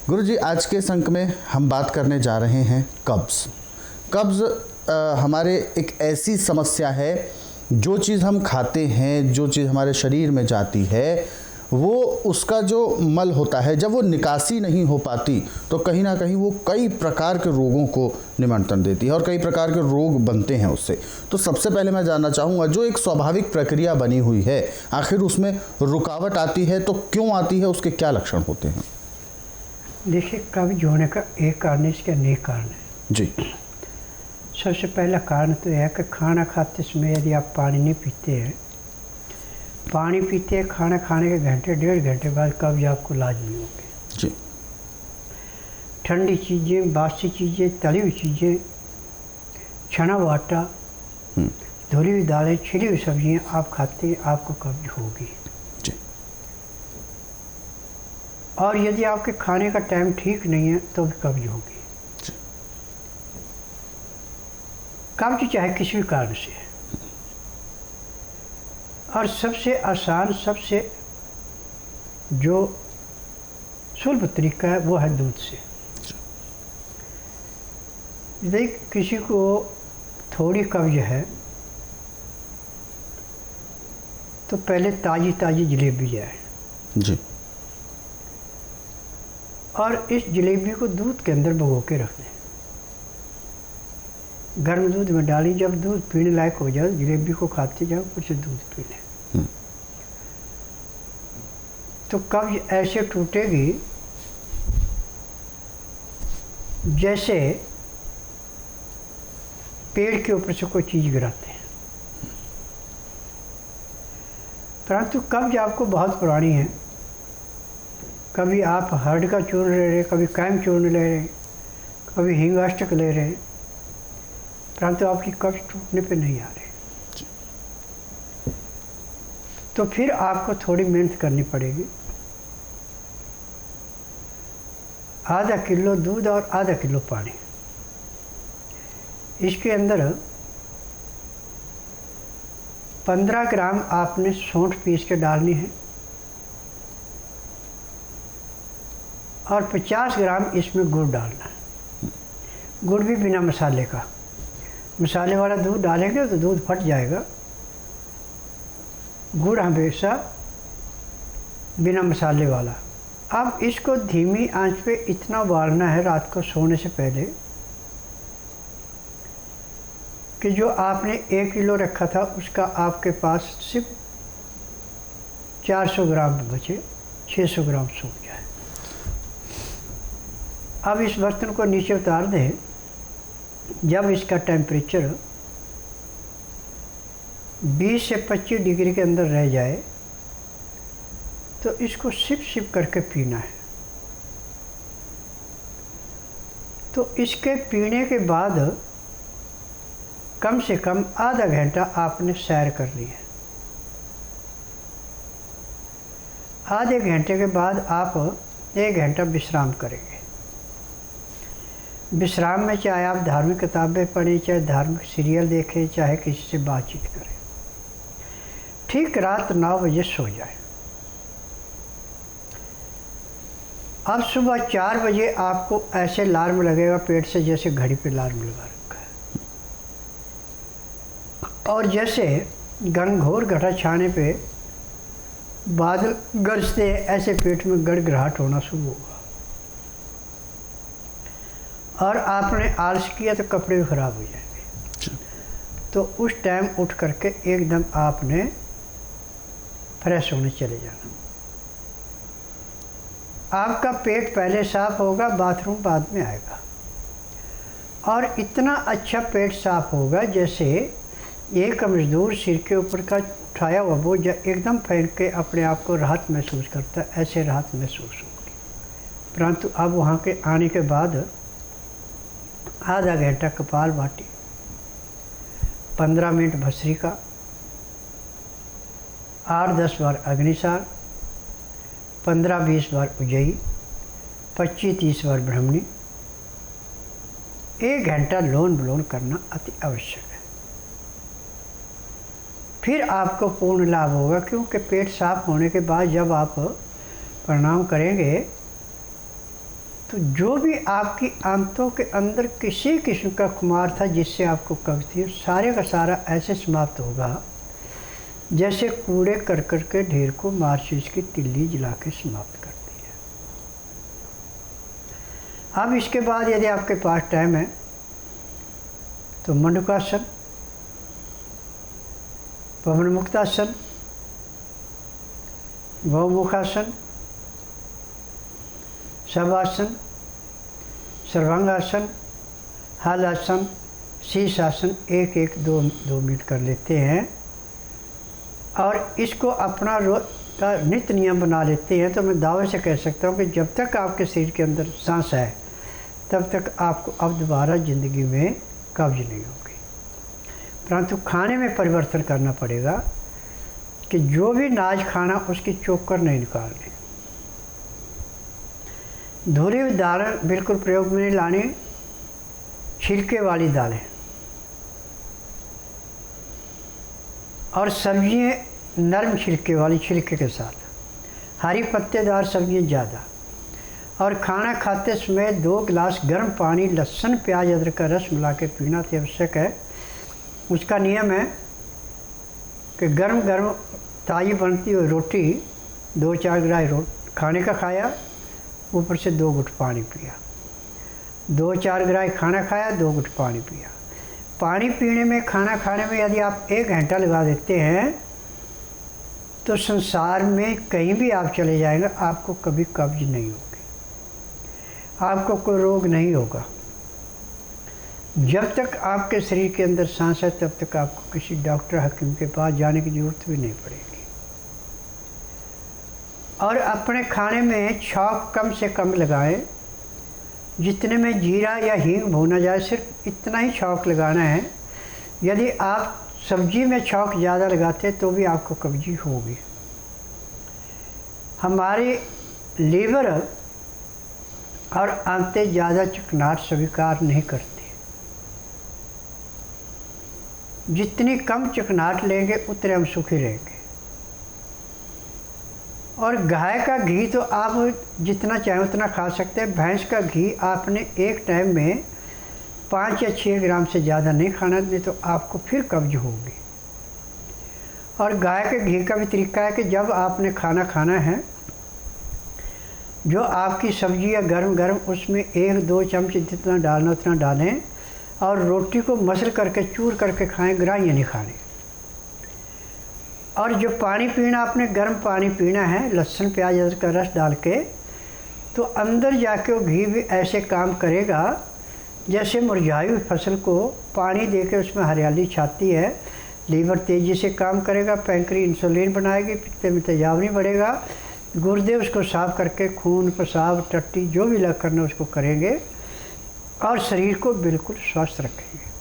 गुरुजी, आज के इस अंक में हम बात करने जा रहे हैं कब्ज़। कब्ज़ हमारे एक ऐसी समस्या है, जो चीज़ हम खाते हैं, जो चीज़ हमारे शरीर में जाती है, वो उसका जो मल होता है, जब वो निकासी नहीं हो पाती तो कहीं ना कहीं वो कई प्रकार के रोगों को निमंत्रण देती है और कई प्रकार के रोग बनते हैं उससे। तो सबसे पहले मैं जानना चाहूँगा, जो एक स्वाभाविक प्रक्रिया बनी हुई है, आखिर उसमें रुकावट आती है तो क्यों आती है, उसके क्या लक्षण होते हैं? देखिए, कब्ज होने का एक कारण, इसके अनेक कारण है जी। सबसे पहला कारण तो यह है कि खाना खाते समय यदि आप पानी नहीं पीते हैं, पानी पीते हैं खाना खाने के घंटे 1.5 घंटे बाद कब्ज आपको लाजमी होगी। जी। ठंडी चीज़ें, बासी चीज़ें, तली हुई चीज़ें, छना हुआ आटा, धुली हुई दालें, छिली हुई सब्जियाँ आप खाते हैं, आपको कब्ज होगी। जी। और यदि आपके खाने का टाइम ठीक नहीं है तो भी कब्ज होगी। जी। कब्ज चाहे किसी भी कारण से है, और सबसे आसान, सबसे जो सुलभ तरीका है वो है दूध से। यदि किसी को थोड़ी कब्ज है तो पहले ताज़ी ताज़ी जलेबी जाए। जी। और इस जलेबी को दूध के अंदर भिगो के रख दें, गर्म दूध में डाली, जब दूध पीने लायक हो जाए जलेबी को खाते जाओ, कुछ दूध पी लें, तो कब्ज ऐसे टूटेगी जैसे पेड़ के ऊपर से कोई चीज़ गिराते हैं। परंतु कब्ज आपको बहुत पुरानी है। कभी आप हर्ड का चूर्ण ले रहे, कभी कैम चूर्ण ले रहे, कभी हिंगाष्टक ले रहे, परंतु आपकी कब्ज टूटने पे नहीं आ रही। तो फिर आपको थोड़ी मेहनत करनी पड़ेगी। आधा किलो दूध और आधा किलो पानी, इसके अंदर 15 ग्राम आपने सौंठ पीस के डालनी है और 50 ग्राम इसमें गुड़ डालना है। गुड़ भी बिना मसाले का, मसाले वाला दूध डालेंगे तो दूध फट जाएगा। गुड़ हमेशा बिना मसाले वाला। अब इसको धीमी आंच पे इतना उबालना है रात को सोने से पहले कि जो आपने 1 किलो रखा था उसका आपके पास सिर्फ 400 ग्राम बचे, 600 ग्राम सूख जाए। अब इस बर्तन को नीचे उतार दें। जब इसका टेम्परेचर 20 से 25 डिग्री के अंदर रह जाए तो इसको सिप सिप करके पीना है। तो इसके पीने के बाद कम से कम आधा घंटा आपने सैर करनी है। आधे घंटे के बाद आप 1 घंटा विश्राम करेंगे। विश्राम में चाहे आप धार्मिक किताबें पढ़ें, चाहे धार्मिक सीरियल देखें, चाहे किसी से बातचीत करें। ठीक रात 9 बजे सो जाए। अब सुबह 4 बजे आपको ऐसे अलार्म लगेगा पेट से जैसे घड़ी पे अलार्म लगा रखा है, और जैसे घनघोर घटा छाने पे बादल गरजते ऐसे पेट में गड़गड़ाहट होना शुरू होगा। और आपने आलस किया तो कपड़े भी खराब हो जाएंगे। तो उस टाइम उठ करके एकदम आपने फ्रेश होने चले जाना। आपका पेट पहले साफ होगा, बाथरूम बाद में आएगा। और इतना अच्छा पेट साफ होगा जैसे एक मजदूर सिर के ऊपर का उठाया हुआ बोझ एकदम फेंक के अपने आप को राहत महसूस करता है, ऐसे राहत महसूस होगी। परंतु अब वहाँ के आने के बाद आधा घंटा कपालभाति, 15 मिनट भस्त्रिका, 8-10 बार अग्निसार, 15-20 बार उज्जयी, 25-30 बार ब्राह्मणी, 1 घंटा लोन विलोन करना अति आवश्यक है। फिर आपको पूर्ण लाभ होगा, क्योंकि पेट साफ होने के बाद जब आप प्रणाम करेंगे तो जो भी आपकी आंतों के अंदर किसी किस्म का खुमार था जिससे आपको कब्ज थी, सारे का सारा ऐसे समाप्त होगा जैसे कूड़े करकट के ढेर को माचिस की तिल्ली जला के समाप्त करती है। अब इसके बाद यदि आपके पास टाइम है तो मंडूकासन, पवन मुक्तासन, गौमुखासन, शवासन, सर्वांगासन, हलासन, शीर्षासन एक एक दो मिनट कर लेते हैं और इसको अपना रोज का नित्य नियम बना लेते हैं। तो मैं दावे से कह सकता हूँ कि जब तक आपके शरीर के अंदर सांस है तब तक आपको अब दोबारा ज़िंदगी में कब्ज नहीं होगी। परंतु खाने में परिवर्तन करना पड़ेगा कि जो भी नाज खाना उसकी चोकर नहीं निकालनी, धुली हुई दालें बिल्कुल प्रयोग में नहीं लानी, छिलके वाली दालें और सब्जियां नरम छिलके वाली, छिलके के साथ, हरी पत्तेदार सब्जियां ज़्यादा। और खाना खाते समय 2 गिलास गर्म पानी लहसुन प्याज अदरक का रस मिला के पीना अति आवश्यक है। उसका नियम है कि गर्म गर्म ताज़ी बनती हुई रोटी 2-4 ग्राम खाने का खाया, ऊपर से 2 घुट पानी पिया, 2-4 ग्राम खाना खाया, 2 घुट पानी पिया। पानी पीने में, खाना खाने में यदि आप 1 घंटा लगा देते हैं तो संसार में कहीं भी आप चले जाएंगे आपको कभी कब्ज नहीं होगी, आपको कोई रोग नहीं होगा। जब तक आपके शरीर के अंदर सांस है तब तक आपको किसी डॉक्टर हकीम के पास जाने की ज़रूरत भी नहीं पड़ेगी। और अपने खाने में छौंक कम से कम लगाएं, जितने में जीरा या हींग भूना जाए सिर्फ इतना ही छौंक लगाना है। यदि आप सब्जी में छौंक ज़्यादा लगाते तो भी आपको कब्जी होगी। हमारी लीवर और आंतें ज़्यादा चिकनाहट स्वीकार नहीं करती, जितनी कम चिकनाहट लेंगे उतने हम सुखी रहेंगे। और गाय का घी तो आप जितना चाहें उतना खा सकते हैं। भैंस का घी आपने एक टाइम में 5 या 6 ग्राम से ज़्यादा नहीं खाना, नहीं तो आपको फिर कब्ज होगी। और गाय के घी का भी तरीका है कि जब आपने खाना खाना है, जो आपकी सब्जी या गरम गरम उसमें 1-2 चम्मच जितना डालना उतना डालें और रोटी को मसल करके चूर करके खाएं, ग्राइयाँ नहीं खाने। और जो पानी पीना, आपने गर्म पानी पीना है लहसुन प्याज अदरक का रस डाल के, तो अंदर जाके वो घी भी ऐसे काम करेगा जैसे मुरझाई हुई फसल को पानी देके उसमें हरियाली छाती है। लीवर तेज़ी से काम करेगा, पैंक्री इंसुलिन बनाएगी, पित्ते में तेजाब नहीं बढ़ेगा, गुर्दे उसको साफ करके खून पेशाब टट्टी जो भी लग करना उसको करेंगे और शरीर को बिल्कुल स्वस्थ रखेंगे।